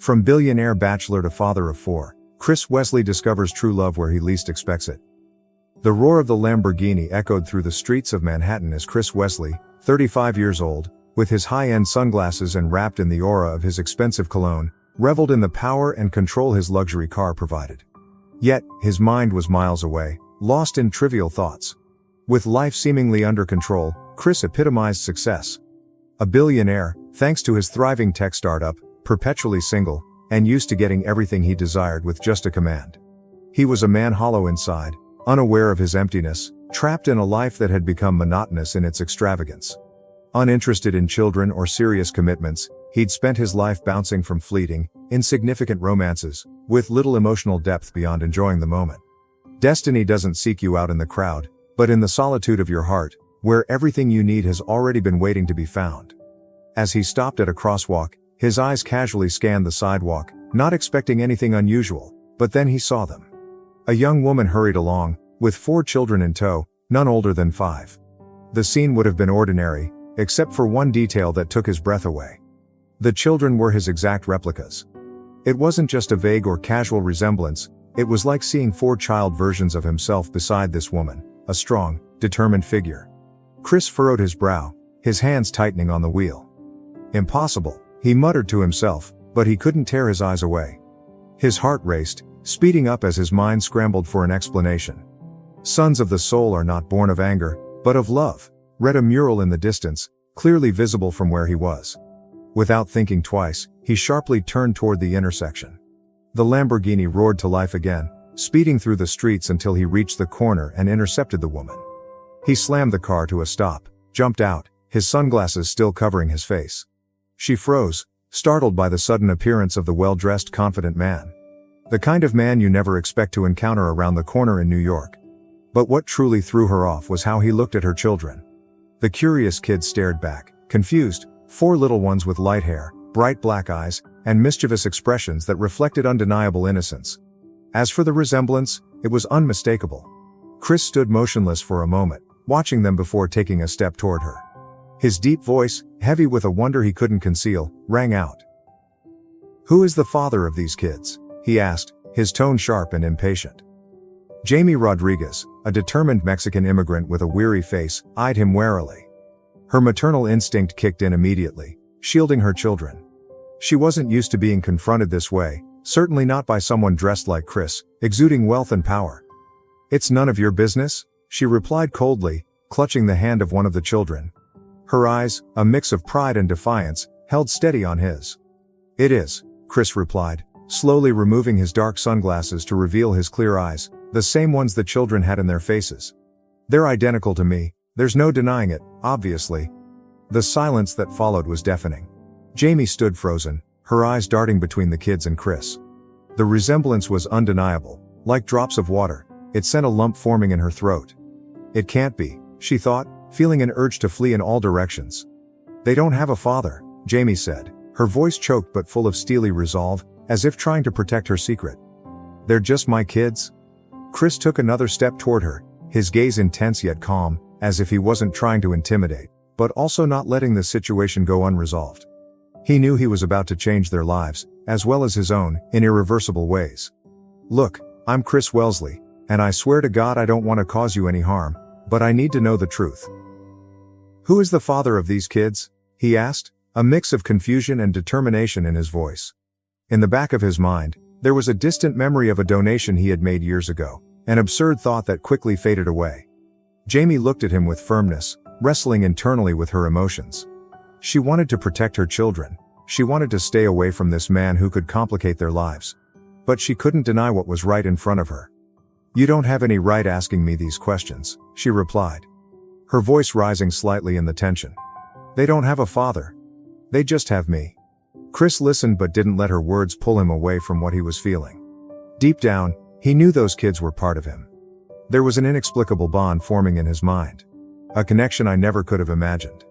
From billionaire bachelor to father of four, Chris Wesley discovers true love where he least expects it. The roar of the Lamborghini echoed through the streets of Manhattan as Chris Wesley, 35 years old, with his high-end sunglasses and wrapped in the aura of his expensive cologne, reveled in the power and control his luxury car provided. Yet, his mind was miles away, lost in trivial thoughts. With life seemingly under control, Chris epitomized success. A billionaire, thanks to his thriving tech startup, perpetually single, and used to getting everything he desired with just a command. He was a man hollow inside, unaware of his emptiness, trapped in a life that had become monotonous in its extravagance. Uninterested in children or serious commitments, he'd spent his life bouncing from fleeting, insignificant romances, with little emotional depth beyond enjoying the moment. Destiny doesn't seek you out in the crowd, but in the solitude of your heart, where everything you need has already been waiting to be found. As he stopped at a crosswalk, his eyes casually scanned the sidewalk, not expecting anything unusual, but then he saw them. A young woman hurried along, with 4 children in tow, none older than 5. The scene would have been ordinary, except for one detail that took his breath away. The children were his exact replicas. It wasn't just a vague or casual resemblance, it was like seeing 4 child versions of himself beside this woman, a strong, determined figure. Chris furrowed his brow, his hands tightening on the wheel. Impossible, he muttered to himself, but he couldn't tear his eyes away. His heart raced, speeding up as his mind scrambled for an explanation. Sons of the soul are not born of anger, but of love, read a mural in the distance, clearly visible from where he was. Without thinking twice, he sharply turned toward the intersection. The Lamborghini roared to life again, speeding through the streets until he reached the corner and intercepted the woman. He slammed the car to a stop, jumped out, his sunglasses still covering his face. She froze, startled by the sudden appearance of the well-dressed, confident man. The kind of man you never expect to encounter around the corner in New York. But what truly threw her off was how he looked at her children. The curious kids stared back, confused, 4 little ones with light hair, bright black eyes, and mischievous expressions that reflected undeniable innocence. As for the resemblance, it was unmistakable. Chris stood motionless for a moment, watching them before taking a step toward her. His deep voice, heavy with a wonder he couldn't conceal, rang out. "Who is the father of these kids?" he asked, his tone sharp and impatient. Jamie Rodriguez, a determined Mexican immigrant with a weary face, eyed him warily. Her maternal instinct kicked in immediately, shielding her children. She wasn't used to being confronted this way, certainly not by someone dressed like Chris, exuding wealth and power. "It's none of your business," she replied coldly, clutching the hand of one of the children. Her eyes, a mix of pride and defiance, held steady on his. "It is," Chris replied, slowly removing his dark sunglasses to reveal his clear eyes, the same ones the children had in their faces. "They're identical to me, there's no denying it, obviously." The silence that followed was deafening. Jamie stood frozen, her eyes darting between the kids and Chris. The resemblance was undeniable, like drops of water, it sent a lump forming in her throat. "It can't be," she thought, feeling an urge to flee in all directions. "They don't have a father," Jamie said, her voice choked but full of steely resolve, as if trying to protect her secret. "They're just my kids?" Chris took another step toward her, his gaze intense yet calm, as if he wasn't trying to intimidate, but also not letting the situation go unresolved. He knew he was about to change their lives, as well as his own, in irreversible ways. "Look, I'm Chris Wesley, and I swear to God I don't want to cause you any harm, but I need to know the truth." "Who is the father of these kids?" he asked, a mix of confusion and determination in his voice. In the back of his mind, there was a distant memory of a donation he had made years ago, an absurd thought that quickly faded away. Jamie looked at him with firmness, wrestling internally with her emotions. She wanted to protect her children. She wanted to stay away from this man who could complicate their lives. But she couldn't deny what was right in front of her. "You don't have any right asking me these questions," she replied, her voice rising slightly in the tension. "They don't have a father. They just have me." Chris listened but didn't let her words pull him away from what he was feeling. Deep down, he knew those kids were part of him. There was an inexplicable bond forming in his mind. A connection I never could have imagined.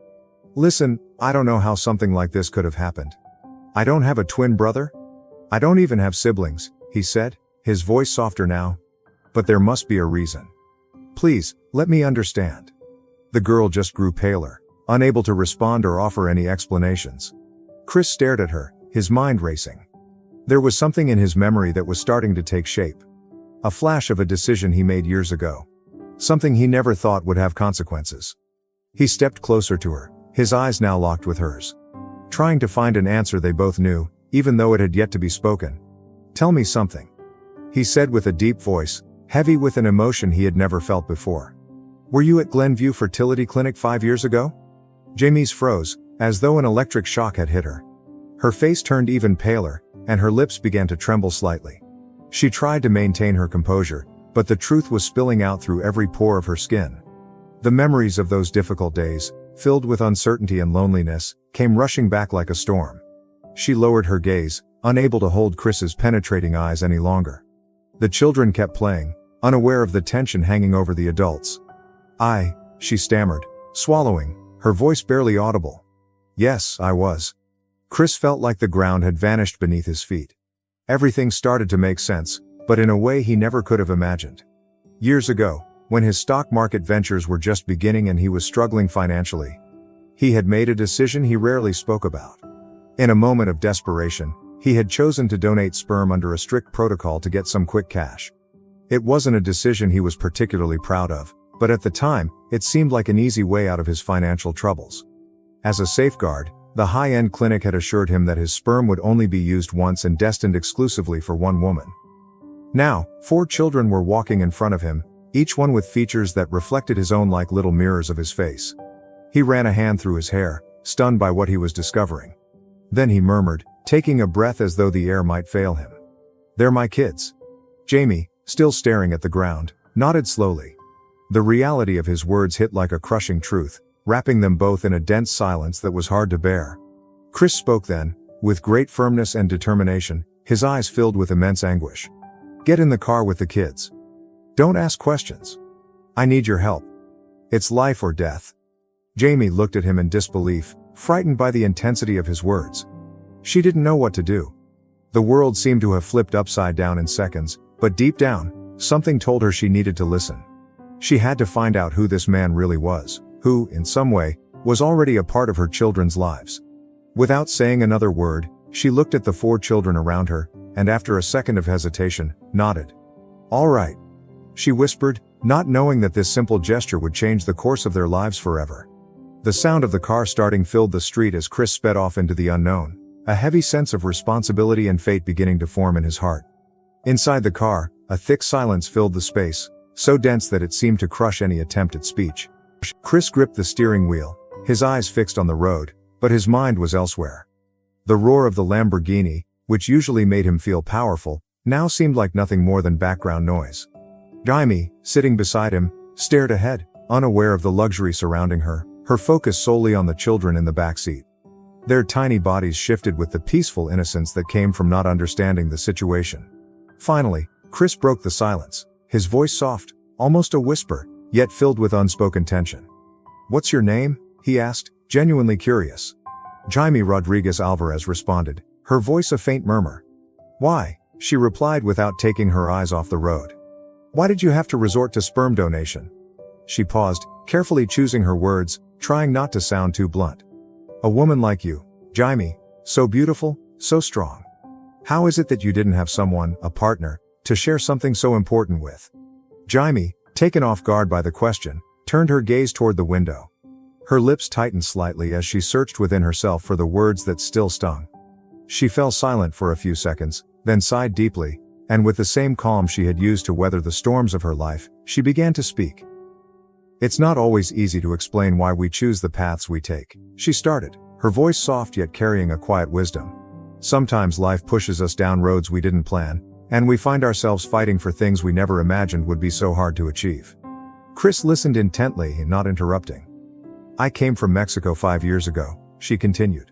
"Listen, I don't know how something like this could have happened. I don't have a twin brother. I don't even have siblings," he said, his voice softer now. "But there must be a reason. Please, let me understand." The girl just grew paler, unable to respond or offer any explanations. Chris stared at her, his mind racing. There was something in his memory that was starting to take shape. A flash of a decision he made years ago. Something he never thought would have consequences. He stepped closer to her, his eyes now locked with hers. Trying to find an answer they both knew, even though it had yet to be spoken. "Tell me something," he said with a deep voice, heavy with an emotion he had never felt before. "Were you at Glenview Fertility Clinic 5 years ago?" Jamie's froze, as though an electric shock had hit her. Her face turned even paler, and her lips began to tremble slightly. She tried to maintain her composure, but the truth was spilling out through every pore of her skin. The memories of those difficult days, filled with uncertainty and loneliness, came rushing back like a storm. She lowered her gaze, unable to hold Chris's penetrating eyes any longer. The children kept playing, unaware of the tension hanging over the adults. She stammered, swallowing, her voice barely audible. "Yes, I was." Chris felt like the ground had vanished beneath his feet. Everything started to make sense, but in a way he never could have imagined. Years ago, when his stock market ventures were just beginning and he was struggling financially, he had made a decision he rarely spoke about. In a moment of desperation, he had chosen to donate sperm under a strict protocol to get some quick cash. It wasn't a decision he was particularly proud of, but at the time, it seemed like an easy way out of his financial troubles. As a safeguard, the high-end clinic had assured him that his sperm would only be used once and destined exclusively for one woman. Now, 4 children were walking in front of him, each one with features that reflected his own like little mirrors of his face. He ran a hand through his hair, stunned by what he was discovering. Then he murmured, taking a breath as though the air might fail him. "They're my kids." Jamie, still staring at the ground, nodded slowly. The reality of his words hit like a crushing truth, wrapping them both in a dense silence that was hard to bear. Chris spoke then, with great firmness and determination, his eyes filled with immense anguish. "Get in the car with the kids. Don't ask questions. I need your help. It's life or death." Jamie looked at him in disbelief, frightened by the intensity of his words. She didn't know what to do. The world seemed to have flipped upside down in seconds, but deep down, something told her she needed to listen. She had to find out who this man really was, who, in some way, was already a part of her children's lives. Without saying another word, she looked at the 4 children around her, and after a second of hesitation, nodded. "All right," she whispered, not knowing that this simple gesture would change the course of their lives forever. The sound of the car starting filled the street as Chris sped off into the unknown, a heavy sense of responsibility and fate beginning to form in his heart. Inside the car, a thick silence filled the space, so dense that it seemed to crush any attempt at speech. Chris gripped the steering wheel, his eyes fixed on the road, but his mind was elsewhere. The roar of the Lamborghini, which usually made him feel powerful, now seemed like nothing more than background noise. Jamie, sitting beside him, stared ahead, unaware of the luxury surrounding her, her focus solely on the children in the backseat. Their tiny bodies shifted with the peaceful innocence that came from not understanding the situation. Finally, Chris broke the silence, his voice soft, almost a whisper, yet filled with unspoken tension. "What's your name?" he asked, genuinely curious. Jaime Rodriguez Alvarez responded, her voice a faint murmur. "Why?" she replied without taking her eyes off the road. "Why did you have to resort to sperm donation?" She paused, carefully choosing her words, trying not to sound too blunt. "A woman like you, Jaime, so beautiful, so strong. How is it that you didn't have someone, a partner, to share something so important with?" Jaime, taken off guard by the question, turned her gaze toward the window. Her lips tightened slightly as she searched within herself for the words that still stung. She fell silent for a few seconds, then sighed deeply, and with the same calm she had used to weather the storms of her life, she began to speak. "It's not always easy to explain why we choose the paths we take," she started, her voice soft yet carrying a quiet wisdom. "Sometimes life pushes us down roads we didn't plan, and we find ourselves fighting for things we never imagined would be so hard to achieve." Chris listened intently, not interrupting. "I came from Mexico 5 years ago," she continued.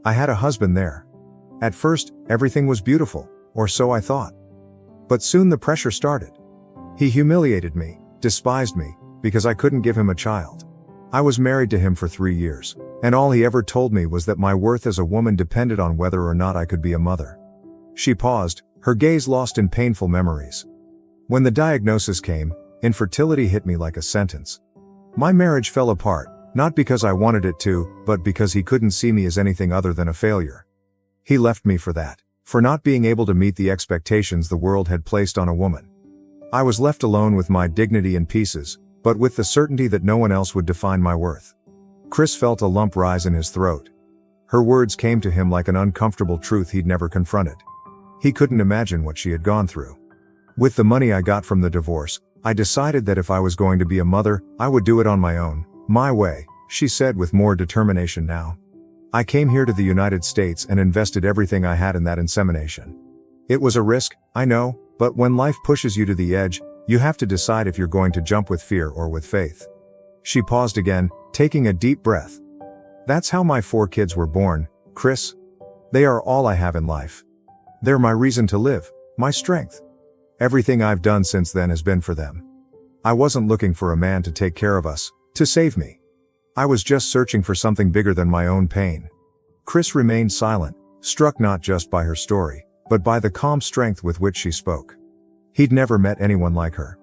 "I had a husband there. At first, everything was beautiful, or so I thought. But soon the pressure started. He humiliated me, despised me, because I couldn't give him a child. I was married to him for 3 years, and all he ever told me was that my worth as a woman depended on whether or not I could be a mother." She paused, her gaze lost in painful memories. "When the diagnosis came, infertility hit me like a sentence. My marriage fell apart, not because I wanted it to, but because he couldn't see me as anything other than a failure. He left me for that, for not being able to meet the expectations the world had placed on a woman. I was left alone with my dignity in pieces, but with the certainty that no one else would define my worth. Chris felt a lump rise in his throat. Her words came to him like an uncomfortable truth he'd never confronted. He couldn't imagine what she had gone through. With the money I got from the divorce, I decided that if I was going to be a mother, I would do it on my own, my way, she said with more determination now. I came here to the United States and invested everything I had in that insemination. It was a risk, I know, but when life pushes you to the edge, you have to decide if you're going to jump with fear or with faith. She paused again, taking a deep breath. That's how my 4 kids were born, Chris. They are all I have in life. They're my reason to live, my strength. Everything I've done since then has been for them. I wasn't looking for a man to take care of us, to save me. I was just searching for something bigger than my own pain. Chris remained silent, struck not just by her story, but by the calm strength with which she spoke. He'd never met anyone like her.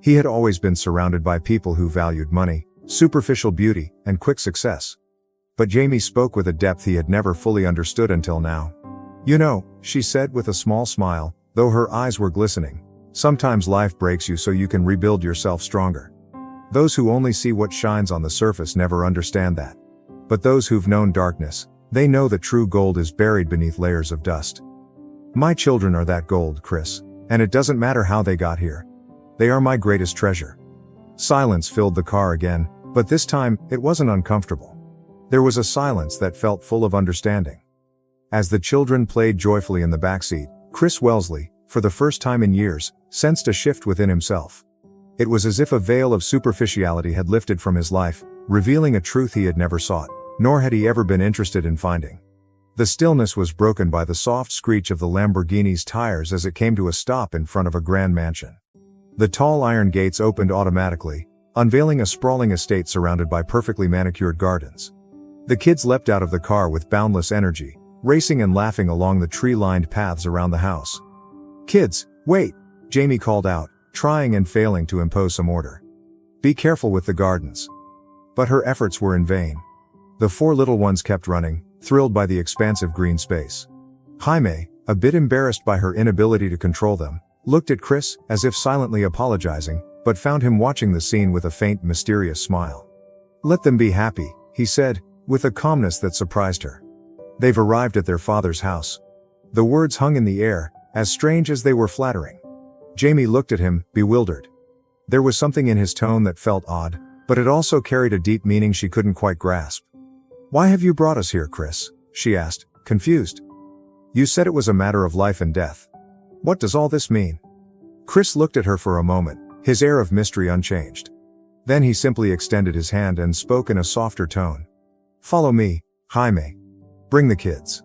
He had always been surrounded by people who valued money, superficial beauty, and quick success. But Jamie spoke with a depth he had never fully understood until now. You know, she said with a small smile, though her eyes were glistening, sometimes life breaks you so you can rebuild yourself stronger. Those who only see what shines on the surface never understand that. But those who've known darkness, they know that true gold is buried beneath layers of dust. My children are that gold, Chris, and it doesn't matter how they got here. They are my greatest treasure. Silence filled the car again, but this time, it wasn't uncomfortable. There was a silence that felt full of understanding. As the children played joyfully in the backseat, Chris Wellesley, for the first time in years, sensed a shift within himself. It was as if a veil of superficiality had lifted from his life, revealing a truth he had never sought, nor had he ever been interested in finding. The stillness was broken by the soft screech of the Lamborghini's tires as it came to a stop in front of a grand mansion. The tall iron gates opened automatically, unveiling a sprawling estate surrounded by perfectly manicured gardens. The kids leapt out of the car with boundless energy, racing and laughing along the tree-lined paths around the house. Kids, wait, Jamie called out, trying and failing to impose some order. Be careful with the gardens. But her efforts were in vain. The 4 little ones kept running, thrilled by the expansive green space. Jaime, a bit embarrassed by her inability to control them, looked at Chris, as if silently apologizing, but found him watching the scene with a faint, mysterious smile. Let them be happy, he said, with a calmness that surprised her. They've arrived at their father's house. The words hung in the air, as strange as they were flattering. Jamie looked at him, bewildered. There was something in his tone that felt odd, but it also carried a deep meaning she couldn't quite grasp. Why have you brought us here, Chris? She asked, confused. You said it was a matter of life and death. What does all this mean? Chris looked at her for a moment, his air of mystery unchanged. Then he simply extended his hand and spoke in a softer tone. Follow me, Jaime. Bring the kids.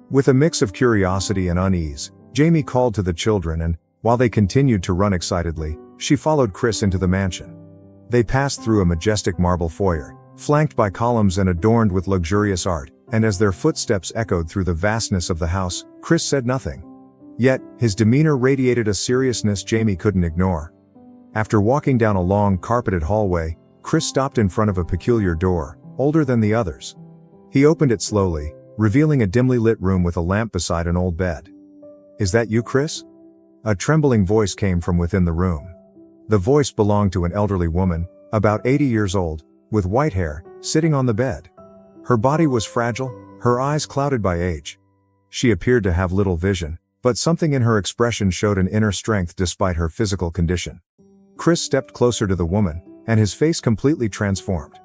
With a mix of curiosity and unease, Jamie called to the children and, while they continued to run excitedly, she followed Chris into the mansion. They passed through a majestic marble foyer, flanked by columns and adorned with luxurious art, and as their footsteps echoed through the vastness of the house, Chris said nothing. Yet, his demeanor radiated a seriousness Jamie couldn't ignore. After walking down a long, carpeted hallway, Chris stopped in front of a peculiar door, older than the others. He opened it slowly, revealing a dimly lit room with a lamp beside an old bed. Is that you, Chris? A trembling voice came from within the room. The voice belonged to an elderly woman, about 80 years old, with white hair, sitting on the bed. Her body was fragile, her eyes clouded by age. She appeared to have little vision, but something in her expression showed an inner strength despite her physical condition. Chris stepped closer to the woman, and his face completely transformed.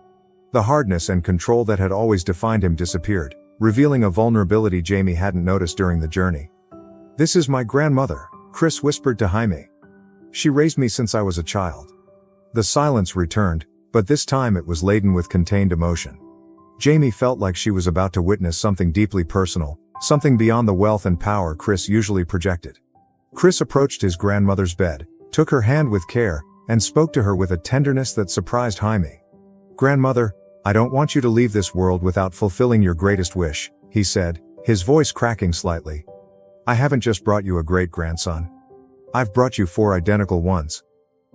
The hardness and control that had always defined him disappeared, revealing a vulnerability Jamie hadn't noticed during the journey. This is my grandmother, Chris whispered to Jaime. She raised me since I was a child. The silence returned, but this time it was laden with contained emotion. Jamie felt like she was about to witness something deeply personal, something beyond the wealth and power Chris usually projected. Chris approached his grandmother's bed, took her hand with care, and spoke to her with a tenderness that surprised Jaime. Grandmother, I don't want you to leave this world without fulfilling your greatest wish, he said, his voice cracking slightly. I haven't just brought you a great-grandson. I've brought you 4 identical ones.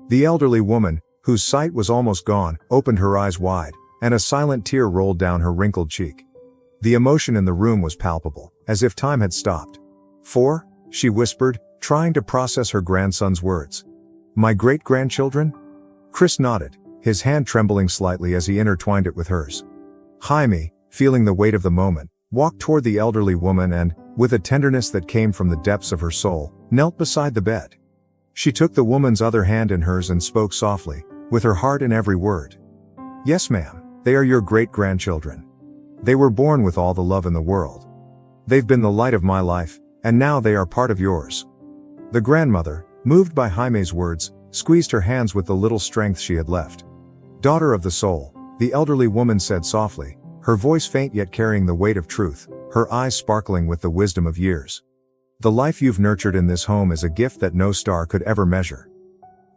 The elderly woman, whose sight was almost gone, opened her eyes wide, and a silent tear rolled down her wrinkled cheek. The emotion in the room was palpable, as if time had stopped. 4? She whispered, trying to process her grandson's words. My great-grandchildren? Chris nodded, his hand trembling slightly as he intertwined it with hers. Jaime, feeling the weight of the moment, walked toward the elderly woman and, with a tenderness that came from the depths of her soul, knelt beside the bed. She took the woman's other hand in hers and spoke softly, with her heart in every word. Yes, ma'am, they are your great-grandchildren. They were born with all the love in the world. They've been the light of my life, and now they are part of yours. The grandmother, moved by Jaime's words, squeezed her hands with the little strength she had left. Daughter of the soul, the elderly woman said softly, her voice faint yet carrying the weight of truth, her eyes sparkling with the wisdom of years. The life you've nurtured in this home is a gift that no star could ever measure.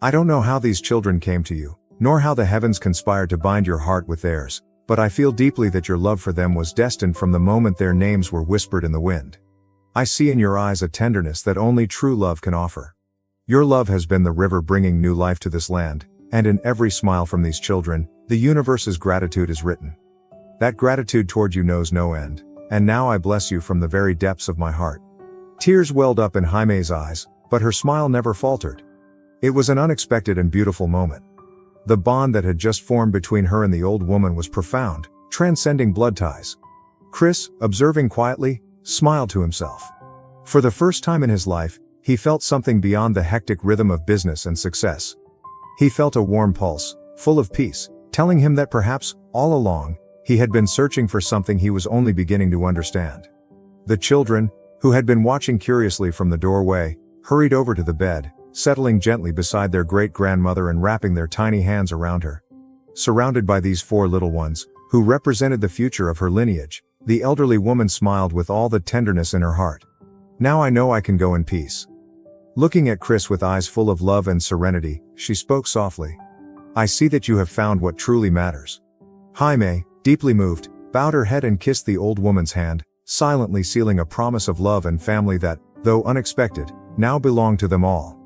I don't know how these children came to you, nor how the heavens conspired to bind your heart with theirs, but I feel deeply that your love for them was destined from the moment their names were whispered in the wind. I see in your eyes a tenderness that only true love can offer. Your love has been the river bringing new life to this land, and in every smile from these children, the universe's gratitude is written. That gratitude toward you knows no end, and now I bless you from the very depths of my heart. Tears welled up in Jaime's eyes, but her smile never faltered. It was an unexpected and beautiful moment. The bond that had just formed between her and the old woman was profound, transcending blood ties. Chris, observing quietly, smiled to himself. For the first time in his life, he felt something beyond the hectic rhythm of business and success. He felt a warm pulse, full of peace, telling him that perhaps, all along, he had been searching for something he was only beginning to understand. The children, who had been watching curiously from the doorway, hurried over to the bed, settling gently beside their great-grandmother and wrapping their tiny hands around her. Surrounded by these 4 little ones, who represented the future of her lineage, the elderly woman smiled with all the tenderness in her heart. Now I know I can go in peace. Looking at Chris with eyes full of love and serenity, she spoke softly. I see that you have found what truly matters. Jaime, deeply moved, bowed her head and kissed the old woman's hand, silently sealing a promise of love and family that, though unexpected, now belonged to them all.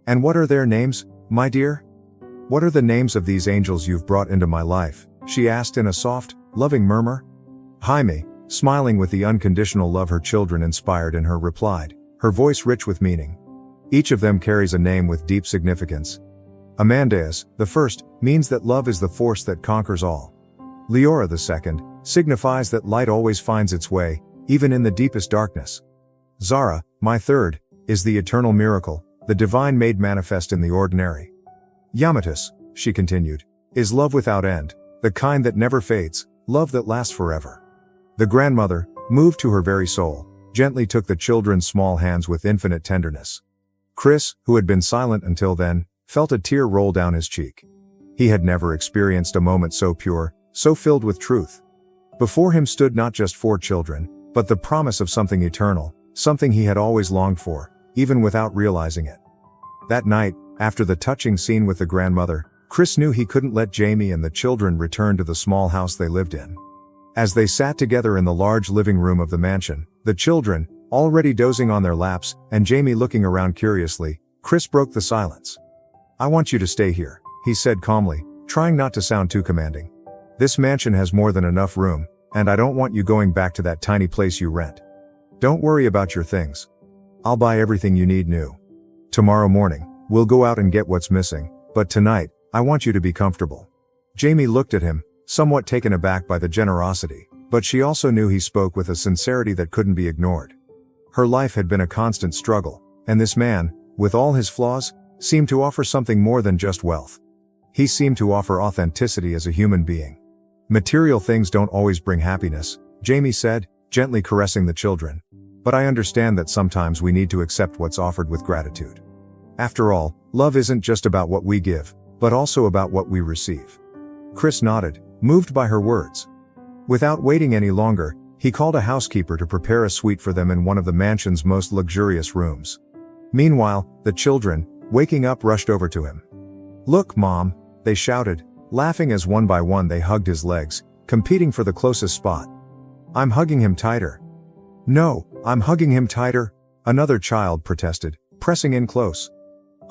And what are their names, my dear? What are the names of these angels you've brought into my life? She asked in a soft, loving murmur. Jaime, smiling with the unconditional love her children inspired in her, replied, her voice rich with meaning. Each of them carries a name with deep significance. Amadeus, the first, means that love is the force that conquers all. Leora, the second, signifies that light always finds its way, even in the deepest darkness. Zara, my third, is the eternal miracle, the divine made manifest in the ordinary. Yamatus, she continued, is love without end, the kind that never fades, love that lasts forever. The grandmother, moved to her very soul, gently took the children's small hands with infinite tenderness. Chris, who had been silent until then, felt a tear roll down his cheek. He had never experienced a moment so pure, so filled with truth. Before him stood not just 4 children, but the promise of something eternal, something he had always longed for, even without realizing it. That night, after the touching scene with the grandmother, Chris knew he couldn't let Jamie and the children return to the small house they lived in. As they sat together in the large living room of the mansion, the children, already dozing on their laps, and Jamie looking around curiously, Chris broke the silence. I want you to stay here, he said calmly, trying not to sound too commanding. This mansion has more than enough room, and I don't want you going back to that tiny place you rent. Don't worry about your things. I'll buy everything you need new. Tomorrow morning, we'll go out and get what's missing, but tonight, I want you to be comfortable. Jamie looked at him, somewhat taken aback by the generosity, but she also knew he spoke with a sincerity that couldn't be ignored. Her life had been a constant struggle, and this man, with all his flaws, seemed to offer something more than just wealth. He seemed to offer authenticity as a human being. Material things don't always bring happiness, Jamie said, gently caressing the children. But I understand that sometimes we need to accept what's offered with gratitude. After all, love isn't just about what we give, but also about what we receive. Chris nodded, moved by her words. Without waiting any longer, he called a housekeeper to prepare a suite for them in one of the mansion's most luxurious rooms. Meanwhile, the children, waking up, rushed over to him. Look, Mom, they shouted, laughing as one by one they hugged his legs, competing for the closest spot. I'm hugging him tighter. No, I'm hugging him tighter, another child protested, pressing in close.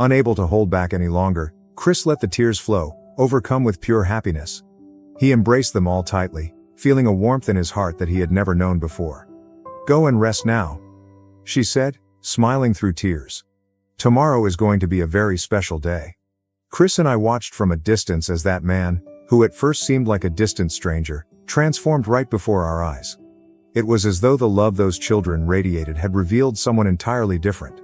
Unable to hold back any longer, Chris let the tears flow, overcome with pure happiness. He embraced them all tightly, feeling a warmth in his heart that he had never known before. Go and rest now. she said, smiling through tears. Tomorrow is going to be a very special day. Chris and I watched from a distance as that man, who at first seemed like a distant stranger, transformed right before our eyes. It was as though the love those children radiated had revealed someone entirely different.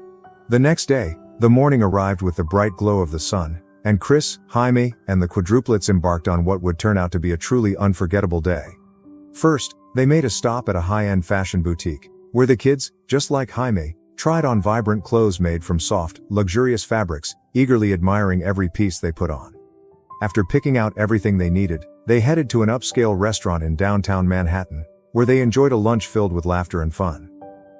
The next day, the morning arrived with the bright glow of the sun, and Chris, Jaime, and the quadruplets embarked on what would turn out to be a truly unforgettable day. First, they made a stop at a high-end fashion boutique, where the kids, just like Jaime, tried on vibrant clothes made from soft, luxurious fabrics, eagerly admiring every piece they put on. After picking out everything they needed, they headed to an upscale restaurant in downtown Manhattan, where they enjoyed a lunch filled with laughter and fun.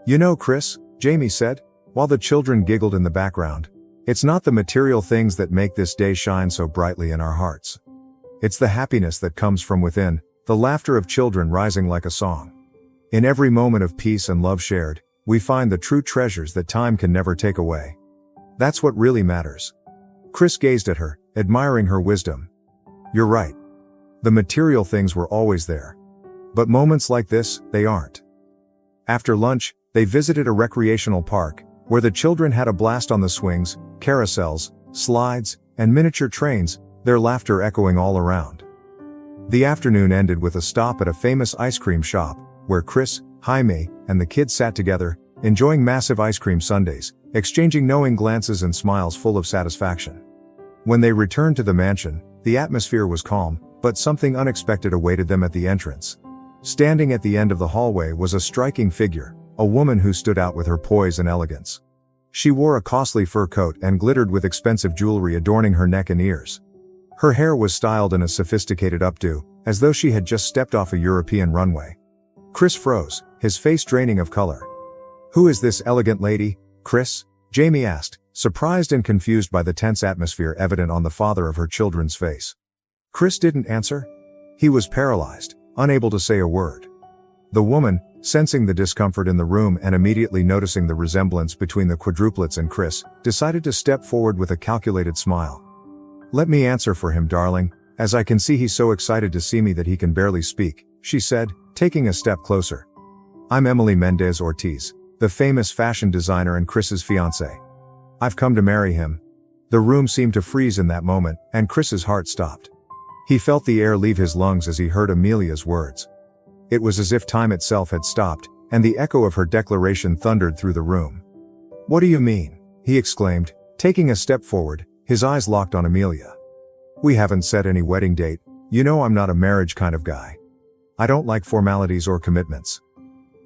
"You know, Chris," Jamie said, while the children giggled in the background, "it's not the material things that make this day shine so brightly in our hearts. It's the happiness that comes from within, the laughter of children rising like a song. In every moment of peace and love shared, we find the true treasures that time can never take away. That's what really matters." Chris gazed at her, admiring her wisdom. "You're right. The material things were always there. But moments like this, they aren't." After lunch, they visited a recreational park, where the children had a blast on the swings, carousels, slides, and miniature trains, their laughter echoing all around. The afternoon ended with a stop at a famous ice cream shop, where Chris, Jaime, and the kids sat together, enjoying massive ice cream sundaes, exchanging knowing glances and smiles full of satisfaction. When they returned to the mansion, the atmosphere was calm, but something unexpected awaited them at the entrance. Standing at the end of the hallway was a striking figure, a woman who stood out with her poise and elegance. She wore a costly fur coat and glittered with expensive jewelry adorning her neck and ears. Her hair was styled in a sophisticated updo, as though she had just stepped off a European runway. Chris froze, his face draining of color. "Who is this elegant lady, Chris?" Jamie asked, surprised and confused by the tense atmosphere evident on the father of her children's face. Chris didn't answer. He was paralyzed, unable to say a word. The woman, sensing the discomfort in the room and immediately noticing the resemblance between the quadruplets and Chris, decided to step forward with a calculated smile. "Let me answer for him, darling, as I can see he's so excited to see me that he can barely speak," she said, taking a step closer. "I'm Emily Mendez Ortiz, the famous fashion designer and Chris's fiancée. I've come to marry him." The room seemed to freeze in that moment, and Chris's heart stopped. He felt the air leave his lungs as he heard Amelia's words. It was as if time itself had stopped, and the echo of her declaration thundered through the room. "What do you mean?" he exclaimed, taking a step forward, his eyes locked on Amelia. "We haven't set any wedding date. You know I'm not a marriage kind of guy. I don't like formalities or commitments."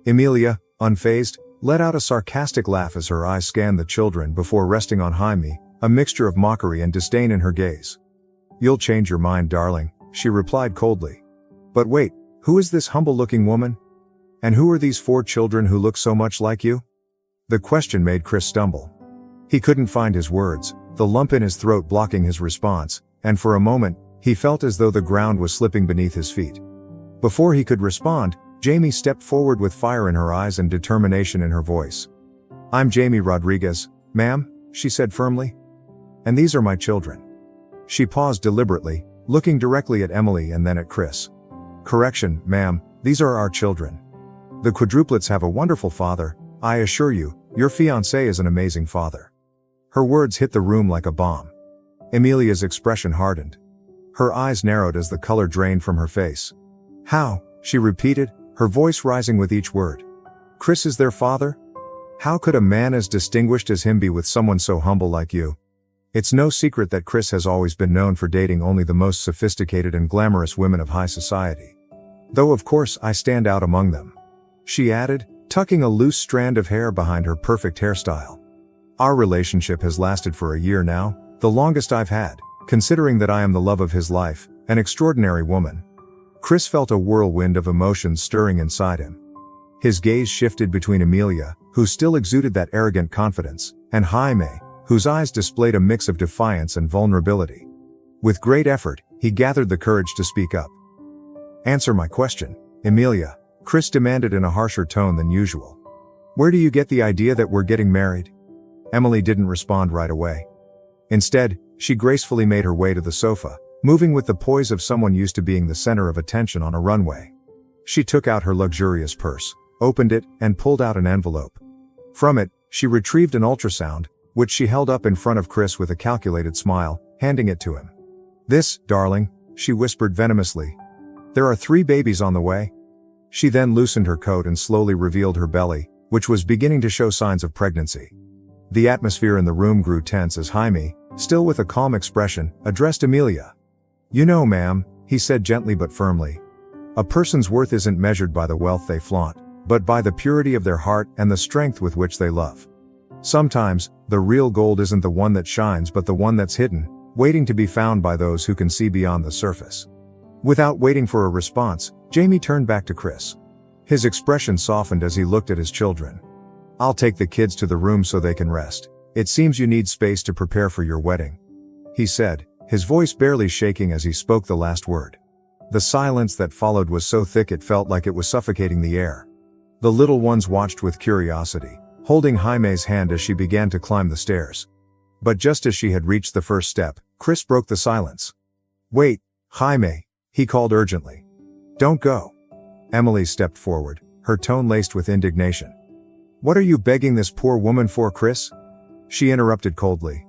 Amelia, unfazed, let out a sarcastic laugh as her eyes scanned the children before resting on Jaime, a mixture of mockery and disdain in her gaze. "You'll change your mind, darling," she replied coldly. "But wait, who is this humble-looking woman? And who are these 4 children who look so much like you?" The question made Chris stumble. He couldn't find his words, the lump in his throat blocking his response, and for a moment, he felt as though the ground was slipping beneath his feet. Before he could respond, Jamie stepped forward with fire in her eyes and determination in her voice. "I'm Jamie Rodriguez, ma'am," she said firmly. "And these are my children." She paused deliberately, looking directly at Emily and then at Chris. "Correction, ma'am, these are our children. The quadruplets have a wonderful father. I assure you, your fiancé is an amazing father." Her words hit the room like a bomb. Amelia's expression hardened. Her eyes narrowed as the color drained from her face. "How?" she repeated, her voice rising with each word. "Chris is their father? How could a man as distinguished as him be with someone so humble like you?" It's no secret that Chris has always been known for dating only the most sophisticated and glamorous women of high society. Though of course I stand out among them," she added, tucking a loose strand of hair behind her perfect hairstyle. "Our relationship has lasted for a year now, the longest I've had, considering that I am the love of his life, an extraordinary woman." Chris felt a whirlwind of emotions stirring inside him. His gaze shifted between Amelia, who still exuded that arrogant confidence, and Jaime, whose eyes displayed a mix of defiance and vulnerability. With great effort, he gathered the courage to speak up. "Answer my question, Amelia," Chris demanded in a harsher tone than usual. "Where do you get the idea that we're getting married?" Emily didn't respond right away. Instead, she gracefully made her way to the sofa, moving with the poise of someone used to being the center of attention on a runway. She took out her luxurious purse, opened it, and pulled out an envelope. From it, she retrieved an ultrasound, which she held up in front of Chris with a calculated smile, handing it to him. "This, darling," she whispered venomously. "There are 3 babies on the way." She then loosened her coat and slowly revealed her belly, which was beginning to show signs of pregnancy. The atmosphere in the room grew tense as Jaime, still with a calm expression, addressed Amelia. "You know, ma'am," he said gently but firmly, "a person's worth isn't measured by the wealth they flaunt, but by the purity of their heart and the strength with which they love. Sometimes, the real gold isn't the one that shines but the one that's hidden, waiting to be found by those who can see beyond the surface." Without waiting for a response, Jamie turned back to Chris. His expression softened as he looked at his children. "I'll take the kids to the room so they can rest. It seems you need space to prepare for your wedding," he said, his voice barely shaking as he spoke the last word. The silence that followed was so thick it felt like it was suffocating the air. The little ones watched with curiosity, holding Jaime's hand as she began to climb the stairs. But just as she had reached the first step, Chris broke the silence. "Wait, Jaime," he called urgently. "Don't go." Emily stepped forward, her tone laced with indignation. "What are you begging this poor woman for, Chris?" She interrupted coldly.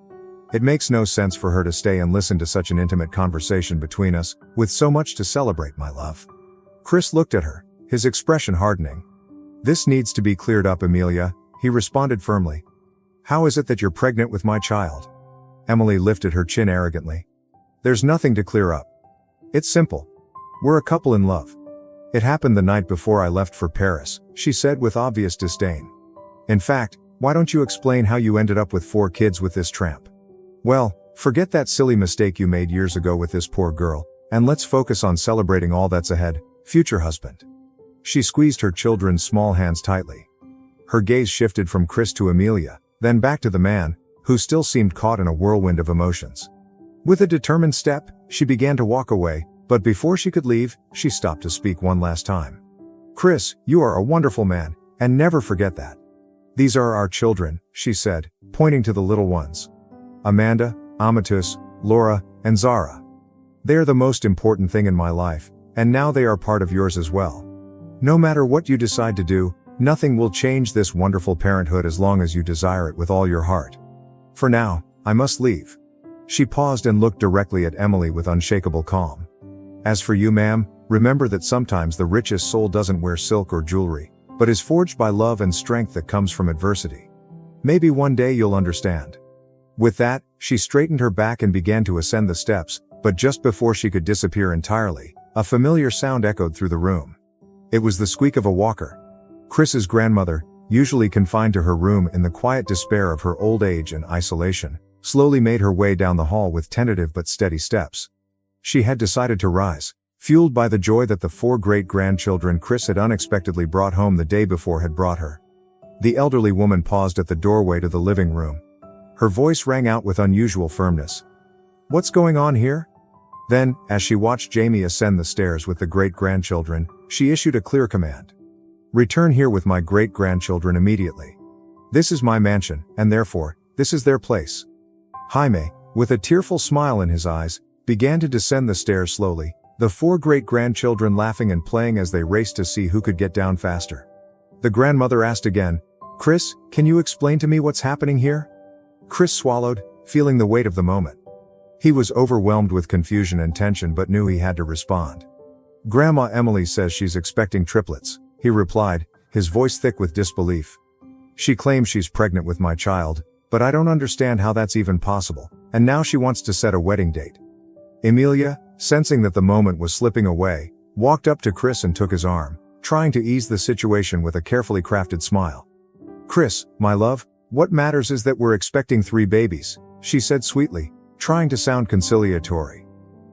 "It makes no sense for her to stay and listen to such an intimate conversation between us, with so much to celebrate, my love." Chris looked at her, his expression hardening. "This needs to be cleared up, Amelia," he responded firmly. "How is it that you're pregnant with my child?" Emily lifted her chin arrogantly. "There's nothing to clear up. It's simple. We're a couple in love. It happened the night before I left for Paris," she said with obvious disdain. "In fact, why don't you explain how you ended up with 4 kids with this tramp? Well, forget that silly mistake you made years ago with this poor girl, and let's focus on celebrating all that's ahead, future husband." She squeezed her children's small hands tightly. Her gaze shifted from Chris to Amelia, then back to the man, who still seemed caught in a whirlwind of emotions. With a determined step, she began to walk away, but before she could leave, she stopped to speak one last time. "Chris, you are a wonderful man, and never forget that. These are our children," she said, pointing to the little ones. "Amanda, Amatus, Laura, and Zara. They are the most important thing in my life, and now they are part of yours as well. No matter what you decide to do, nothing will change this wonderful parenthood as long as you desire it with all your heart. For now, I must leave." She paused and looked directly at Emily with unshakable calm. "As for you, ma'am, remember that sometimes the richest soul doesn't wear silk or jewelry, but is forged by love and strength that comes from adversity. Maybe one day you'll understand." With that, she straightened her back and began to ascend the steps, but just before she could disappear entirely, a familiar sound echoed through the room. It was the squeak of a walker. Chris's grandmother, usually confined to her room in the quiet despair of her old age and isolation, slowly made her way down the hall with tentative but steady steps. She had decided to rise, fueled by the joy that the 4 great-grandchildren Chris had unexpectedly brought home the day before had brought her. The elderly woman paused at the doorway to the living room. Her voice rang out with unusual firmness. "What's going on here?" Then, as she watched Jamie ascend the stairs with the great-grandchildren, she issued a clear command. "Return here with my great-grandchildren immediately. This is my mansion, and therefore, this is their place." Jaime, with a tearful smile in his eyes, began to descend the stairs slowly, the 4 great-grandchildren laughing and playing as they raced to see who could get down faster. The grandmother asked again, "Chris, can you explain to me what's happening here?" Chris swallowed, feeling the weight of the moment. He was overwhelmed with confusion and tension but knew he had to respond. "Grandma Emily says she's expecting triplets," he replied, his voice thick with disbelief. "She claims she's pregnant with my child, but I don't understand how that's even possible, and now she wants to set a wedding date." Amelia, sensing that the moment was slipping away, walked up to Chris and took his arm, trying to ease the situation with a carefully crafted smile. "Chris, my love, what matters is that we're expecting 3 babies, she said sweetly, trying to sound conciliatory.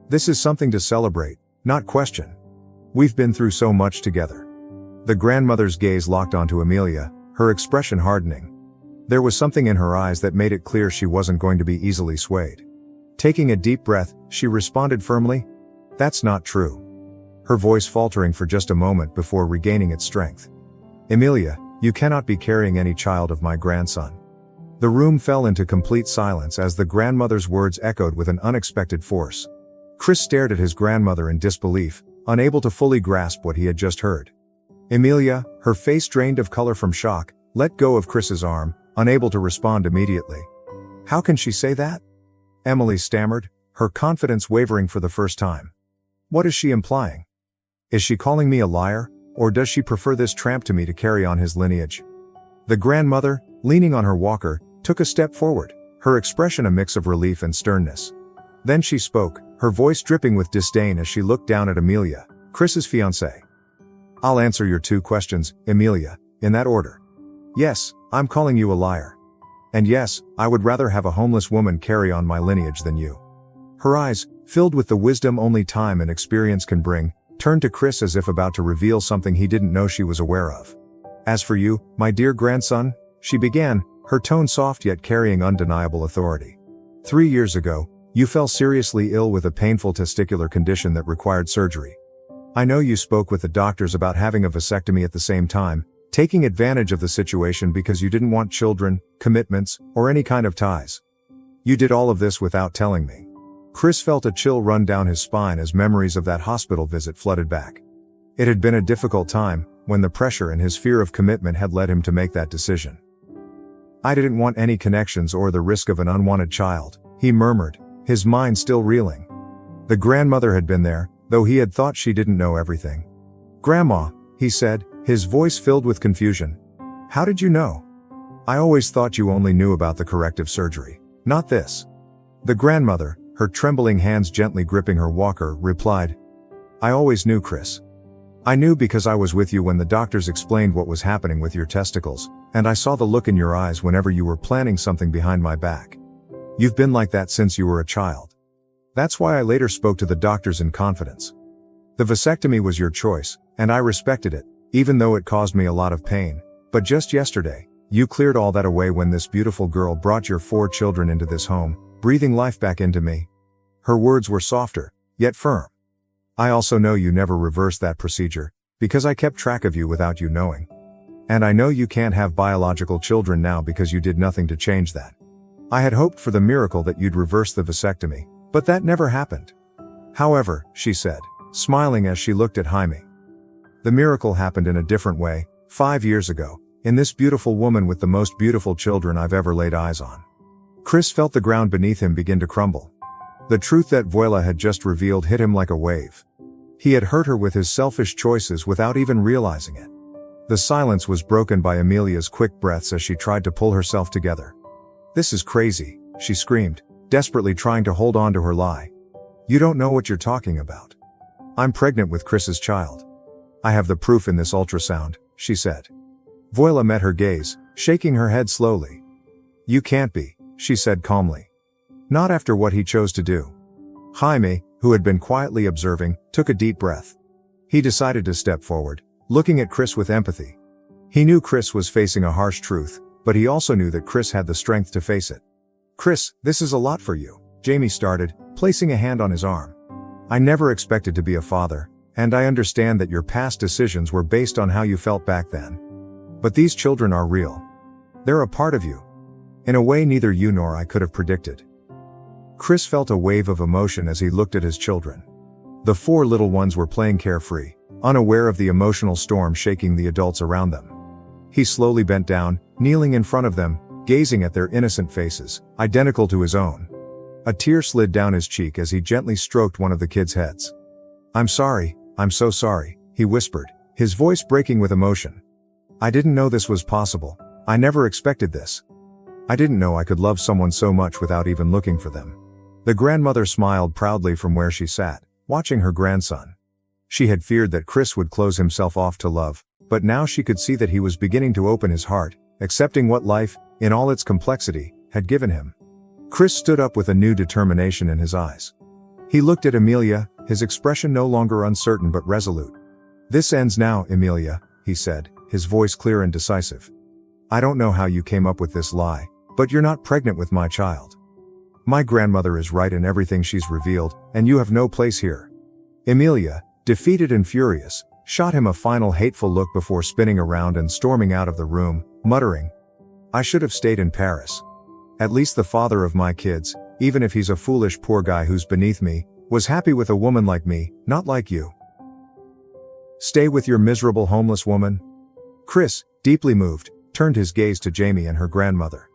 "This is something to celebrate, not question. We've been through so much together." The grandmother's gaze locked onto Amelia, her expression hardening. There was something in her eyes that made it clear she wasn't going to be easily swayed. Taking a deep breath, she responded firmly, "That's not true." Her voice faltering for just a moment before regaining its strength. "Amelia, you cannot be carrying any child of my grandson." The room fell into complete silence as the grandmother's words echoed with an unexpected force. Chris stared at his grandmother in disbelief, unable to fully grasp what he had just heard. Amelia, her face drained of color from shock, let go of Chris's arm, unable to respond immediately. How can she say that? Emily stammered, her confidence wavering for the first time. What is she implying? Is she calling me a liar, or does she prefer this tramp to me to carry on his lineage? The grandmother, leaning on her walker, took a step forward, her expression a mix of relief and sternness. Then she spoke, her voice dripping with disdain as she looked down at Amelia, Chris's fiancée. I'll answer your 2 questions, Amelia, in that order. Yes, I'm calling you a liar. And yes, I would rather have a homeless woman carry on my lineage than you. Her eyes, filled with the wisdom only time and experience can bring, turned to Chris as if about to reveal something he didn't know she was aware of. As for you, my dear grandson, she began, her tone soft yet carrying undeniable authority. 3 years ago, you fell seriously ill with a painful testicular condition that required surgery. I know you spoke with the doctors about having a vasectomy at the same time, taking advantage of the situation because you didn't want children, commitments, or any kind of ties. You did all of this without telling me. Chris felt a chill run down his spine as memories of that hospital visit flooded back. It had been a difficult time, when the pressure and his fear of commitment had led him to make that decision. I didn't want any connections or the risk of an unwanted child, he murmured, his mind still reeling. The grandmother had been there, though he had thought she didn't know everything. Grandma, he said, his voice filled with confusion. How did you know? I always thought you only knew about the corrective surgery, not this. The grandmother, her trembling hands gently gripping her walker, replied. I always knew, Chris. I knew because I was with you when the doctors explained what was happening with your testicles, and I saw the look in your eyes whenever you were planning something behind my back. You've been like that since you were a child. That's why I later spoke to the doctors in confidence. The vasectomy was your choice, and I respected it, even though it caused me a lot of pain. But just yesterday, you cleared all that away when this beautiful girl brought your 4 children into this home, breathing life back into me. Her words were softer, yet firm. I also know you never reversed that procedure, because I kept track of you without you knowing. And I know you can't have biological children now because you did nothing to change that. I had hoped for the miracle that you'd reverse the vasectomy, but that never happened. However, she said, smiling as she looked at Jaime. The miracle happened in a different way, 5 years ago, in this beautiful woman with the most beautiful children I've ever laid eyes on. Chris felt the ground beneath him begin to crumble. The truth that Voila had just revealed hit him like a wave. He had hurt her with his selfish choices without even realizing it. The silence was broken by Amelia's quick breaths as she tried to pull herself together. This is crazy, she screamed, desperately trying to hold on to her lie. You don't know what you're talking about. I'm pregnant with Chris's child. I have the proof in this ultrasound, she said. Voila met her gaze, shaking her head slowly. You can't be, she said calmly. Not after what he chose to do. Jaime, who had been quietly observing, took a deep breath. He decided to step forward, looking at Chris with empathy. He knew Chris was facing a harsh truth, but he also knew that Chris had the strength to face it. Chris, this is a lot for you, Jamie started, placing a hand on his arm. I never expected to be a father, and I understand that your past decisions were based on how you felt back then. But these children are real. They're a part of you. In a way neither you nor I could have predicted. Chris felt a wave of emotion as he looked at his children. The 4 little ones were playing carefree, unaware of the emotional storm shaking the adults around them. He slowly bent down, kneeling in front of them, gazing at their innocent faces, identical to his own. A tear slid down his cheek as he gently stroked one of the kids' heads. I'm sorry, I'm so sorry, he whispered, his voice breaking with emotion. I didn't know this was possible. I never expected this. I didn't know I could love someone so much without even looking for them. The grandmother smiled proudly from where she sat, watching her grandson. She had feared that Chris would close himself off to love, but now she could see that he was beginning to open his heart, accepting what life, in all its complexity, had given him. Chris stood up with a new determination in his eyes. He looked at Amelia, his expression no longer uncertain but resolute. This ends now, Amelia, he said, his voice clear and decisive. I don't know how you came up with this lie, but you're not pregnant with my child. My grandmother is right in everything she's revealed, and you have no place here. Amelia, defeated and furious, shot him a final hateful look before spinning around and storming out of the room, muttering, I should have stayed in Paris. At least the father of my kids, even if he's a foolish poor guy who's beneath me, was happy with a woman like me, not like you. Stay with your miserable homeless woman? Chris, deeply moved, turned his gaze to Jamie and her grandmother.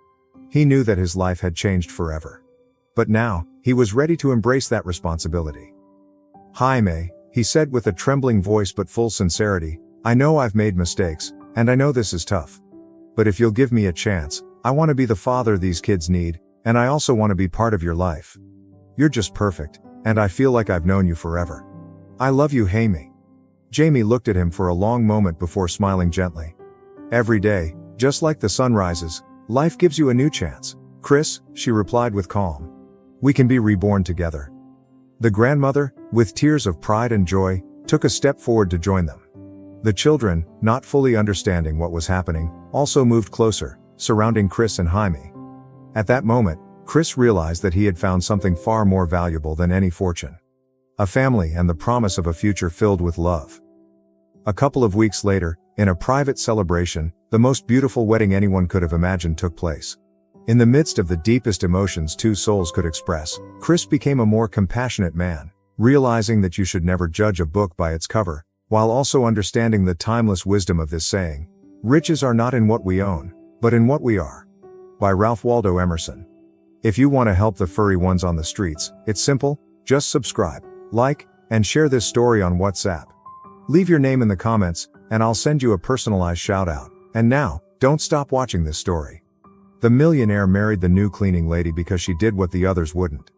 He knew that his life had changed forever. But now, he was ready to embrace that responsibility. "Jaime," he said with a trembling voice but full sincerity, "I know I've made mistakes, and I know this is tough. But if you'll give me a chance, I want to be the father these kids need, and I also want to be part of your life. You're just perfect, and I feel like I've known you forever. I love you, Jaime." Jamie looked at him for a long moment before smiling gently. "Every day, just like the sun rises, life gives you a new chance, Chris," she replied with calm. "We can be reborn together." The grandmother, with tears of pride and joy, took a step forward to join them. The children, not fully understanding what was happening, also moved closer, surrounding Chris and Jaime. At that moment, Chris realized that he had found something far more valuable than any fortune. A family and the promise of a future filled with love. A couple of weeks later, in a private celebration, the most beautiful wedding anyone could have imagined took place. In the midst of the deepest emotions two souls could express, Chris became a more compassionate man, realizing that you should never judge a book by its cover, while also understanding the timeless wisdom of this saying, "Riches are not in what we own, but in what we are." By Ralph Waldo Emerson. If you want to help the furry ones on the streets, it's simple, just subscribe, like, and share this story on WhatsApp. Leave your name in the comments, and I'll send you a personalized shout out. And now, don't stop watching this story. The millionaire married the new cleaning lady because she did what the others wouldn't.